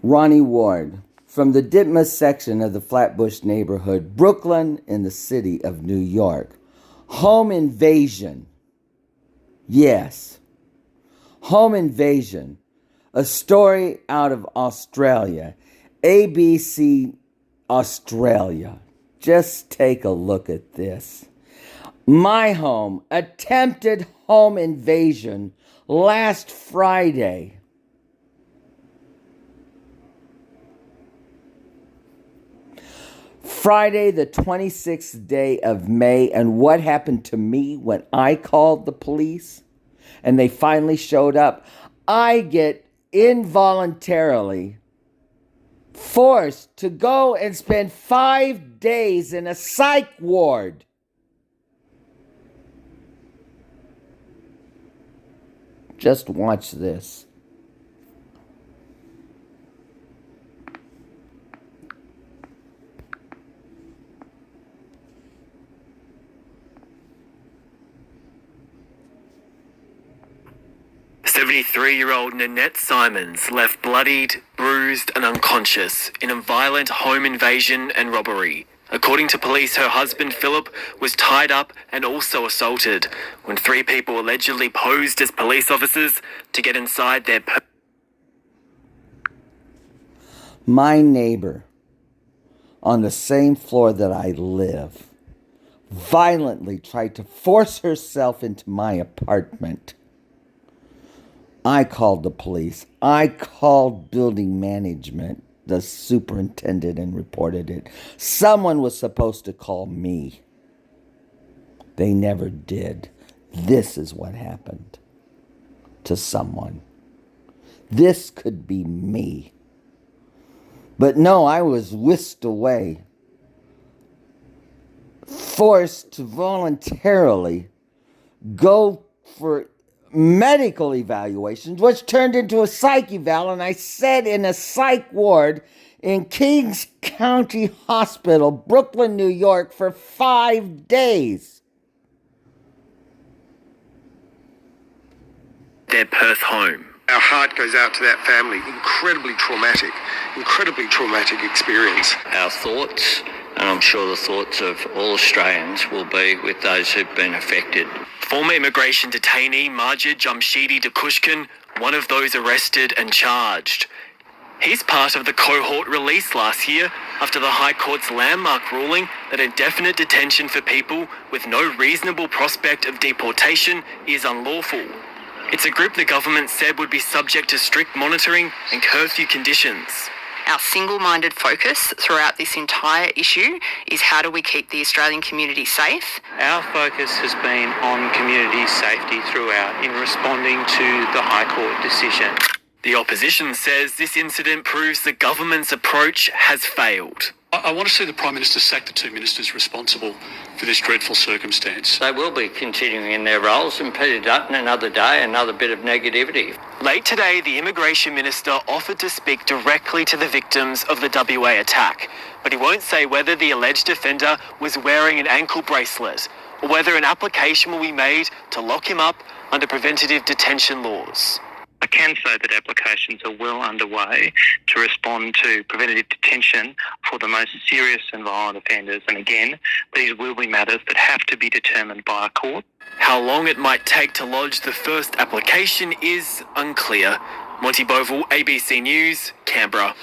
Ronnie Ward, from the Ditmas section of the Flatbush neighborhood, Brooklyn, in the city of New York. Home invasion. Yes. Home invasion. A story out of Australia. ABC Australia. Just take a look at this. My home, attempted home invasion last Friday. Friday, the 26th day of May, and what happened to me when I called the police and they finally showed up? I get involuntarily forced to go and spend 5 days in a psych ward. Just watch this. "73-year-old Nanette Simons left bloodied, bruised and unconscious in a violent home invasion and robbery. According to police, her husband Philip was tied up and also assaulted when 3 people allegedly posed as police officers to get inside their... My neighbor on the same floor that I live violently tried to force herself into my apartment. I called the police. I called building management, the superintendent, and reported it. Someone was supposed to call me. They never did. This is what happened to someone. This could be me. But no, I was whisked away, forced to voluntarily go for medical evaluations, which turned into a psych eval, and I sat in a psych ward in Kings County Hospital, Brooklyn, New York, for 5 days. their Perth home. Our heart goes out to that family. Incredibly traumatic experience. Our thoughts, and I'm sure the thoughts of all Australians, will be with those who've been affected. Former immigration detainee Majid Jamshidi Dakushkin, one of those arrested and charged. He's part of the cohort released last year after the High Court's landmark ruling that indefinite detention for people with no reasonable prospect of deportation is unlawful. It's a group the government said would be subject to strict monitoring and curfew conditions. Our single-minded focus throughout this entire issue is how do we keep the Australian community safe? Our focus has been on community safety throughout in responding to the High Court decision. The opposition says this incident proves the government's approach has failed. I want to see the Prime Minister sack the two ministers responsible for this dreadful circumstance. They will be continuing in their roles, and Peter Dutton, another day, another bit of negativity. Late today, the Immigration Minister offered to speak directly to the victims of the WA attack, but he won't say whether the alleged offender was wearing an ankle bracelet or whether an application will be made to lock him up under preventative detention laws. I can say that applications are well underway to respond to preventative detention for the most serious and violent offenders. And again, these will be matters that have to be determined by a court. How long it might take to lodge the first application is unclear. Monty Bovill, ABC News, Canberra.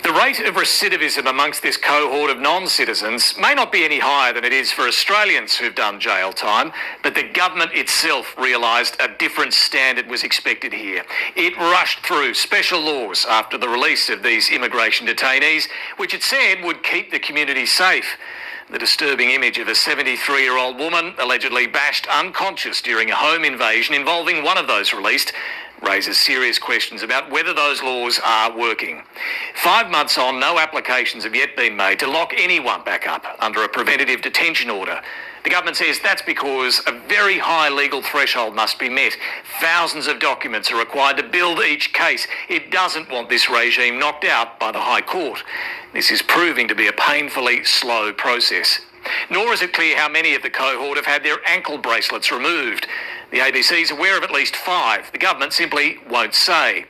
The rate of recidivism amongst this cohort of non-citizens may not be any higher than it is for Australians who've done jail time, but the government itself realised a different standard was expected here. It rushed through special laws after the release of these immigration detainees, which it said would keep the community safe. The disturbing image of a 73-year-old woman allegedly bashed unconscious during a home invasion involving one of those released raises serious questions about whether those laws are working. 5 months on, no applications have yet been made to lock anyone back up under a preventative detention order. The government says that's because a very high legal threshold must be met. Thousands of documents are required to build each case. It doesn't want this regime knocked out by the High Court. This is proving to be a painfully slow process. Nor is it clear how many of the cohort have had their ankle bracelets removed. The ABC is aware of at least 5. The government simply won't say.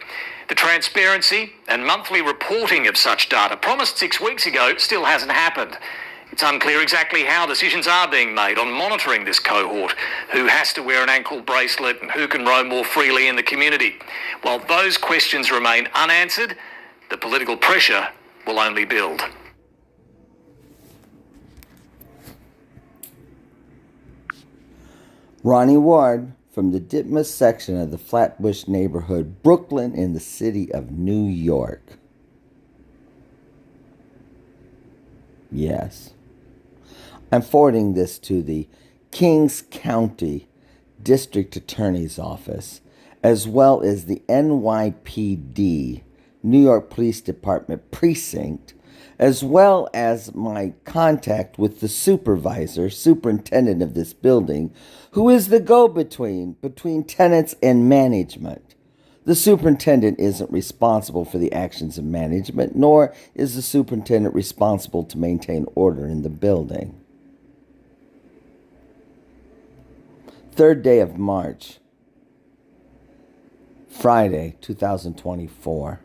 The transparency and monthly reporting of such data promised 6 weeks ago still hasn't happened. It's unclear exactly how decisions are being made on monitoring this cohort, who has to wear an ankle bracelet and who can roam more freely in the community. While those questions remain unanswered, the political pressure will only build. Ronnie Ward from the Ditmas section of the Flatbush neighborhood, Brooklyn, in the city of New York. Yes. I'm forwarding this to the Kings County District Attorney's Office, as well as the NYPD, New York Police Department Precinct, as well as my contact with the superintendent of this building, who is the go-between between tenants and management. The superintendent isn't responsible for the actions of management, nor is the superintendent responsible to maintain order in the building. 3rd day of March, Friday, 2024.